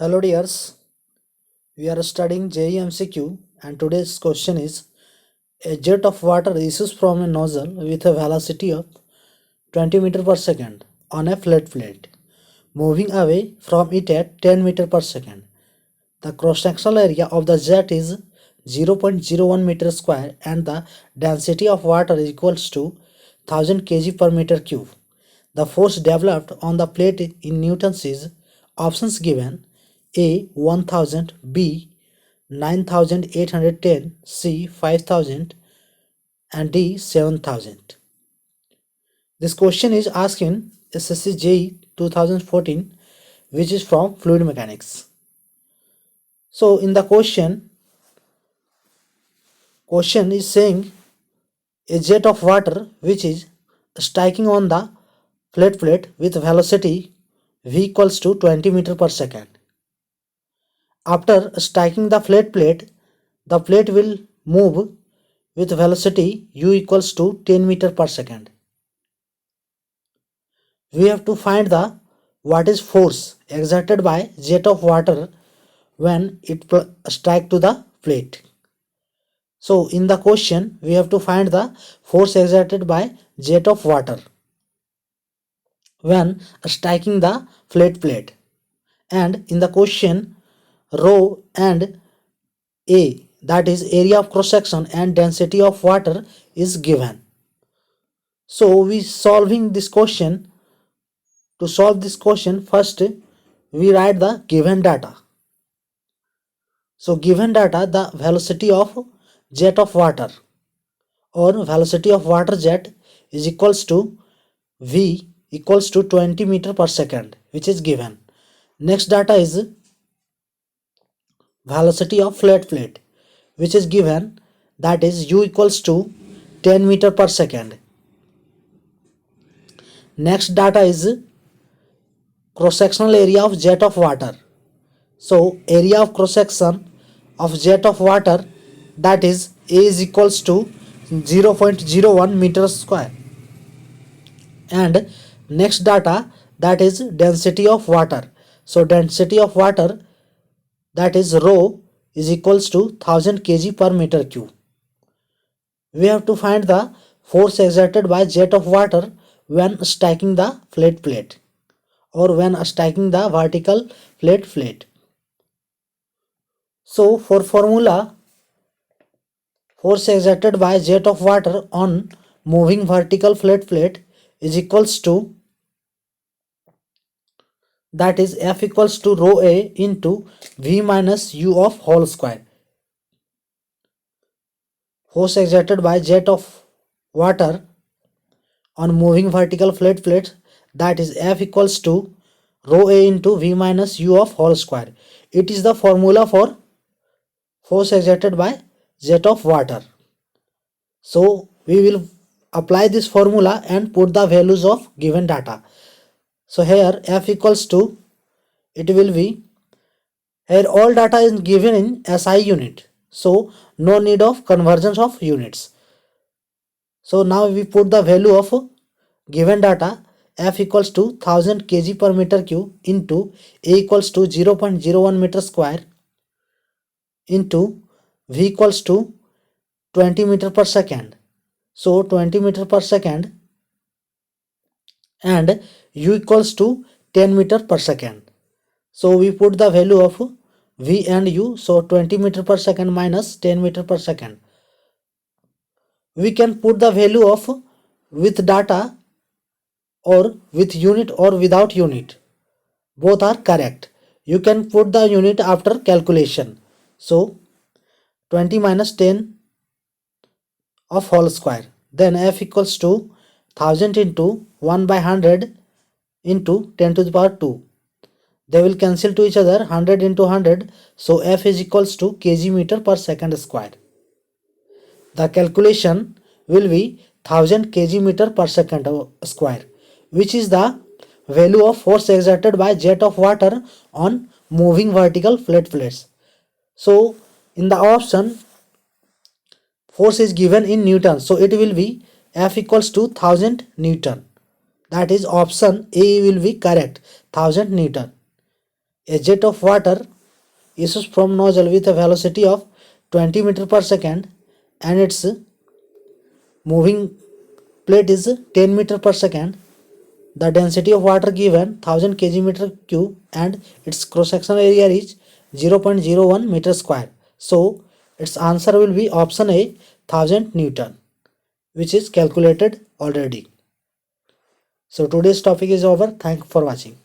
Hello dears, we are studying JEE MCQ and today's question is a jet of water issues from a nozzle with a velocity of 20 meter per second on a flat plate, moving away from it at 10 meter per second. The cross-sectional area of the jet is 0.01 meter square and the density of water is equals to 1000 kg per meter cube. The force developed on the plate in newtons is options given: A 1000, B 9810, C 5000 and D 7000. This question is asked in SSC JEE 2014 which is from fluid mechanics. So in the question is saying a jet of water which is striking on the flat plate with velocity v equals to 20 meter per second. After striking the flat plate, the plate will move with velocity u equals to 10 meter per second. We have to find the what is force exerted by jet of water when it strike to the plate. So in the question we have to find the force exerted by jet of water when striking the flat plate, and in the question rho and A, that is area of cross section, and density of water is given. So we solving this question. To solve this question, first we write the given data. So given data, the velocity of jet of water or velocity of water jet is equals to v equals to 20 meter per second, which is given. Next data is velocity of flat plate, which is given, that is u equals to 10 meter per second. Next data is cross-sectional area of jet of water. So area of cross-section of jet of water, that is A is equals to 0.01 meter square. And next data, that is density of water. So density of water, that is rho, is equals to 1000 kg per meter cube. We have to find the force exerted by jet of water when striking the flat plate or when striking the vertical flat plate. So for formula, force exerted by jet of water on moving vertical flat plate is equals to, that is F equals to rho A into V minus U of whole square. Force exerted by jet of water on moving vertical flat plate, that is F equals to rho A into V minus U of whole square. It is the formula for force exerted by jet of water. So we will apply this formula and put the values of given data. So here F equals to, it will be, here all data is given in SI unit, so no need of conversions of units. So now we put the value of given data. F equals to 1000 kg per meter cube into A equals to 0.01 meter square into V equals to 20 meter per second. So 20 meter per second and U equals to 10 meter per second. So we put the value of V and U. So 20 meter per second minus 10 meter per second. We can put the value of with data or with unit or without unit. Both are correct. You can put the unit after calculation. So 20 minus 10 of whole square. Then F equals to 1000 into 1 by 100 into 10 to the power 2. They will cancel to each other, 100 into 100. So F is equals to kg meter per second square. The calculation will be 1000 kg meter per second square, which is the value of force exerted by jet of water on moving vertical flat plates. So in the option, force is given in Newton, so it will be F equals to 1000 Newton. That is option A will be correct, 1000 Newton. A jet of water issues from nozzle with a velocity of 20 meter per second and its moving plate is 10 meter per second. The density of water given 1000 kg meter cube and its cross sectional area is 0.01 meter square. So its answer will be option A, 1000 Newton, which is calculated already. So today's topic is over. Thank you for watching.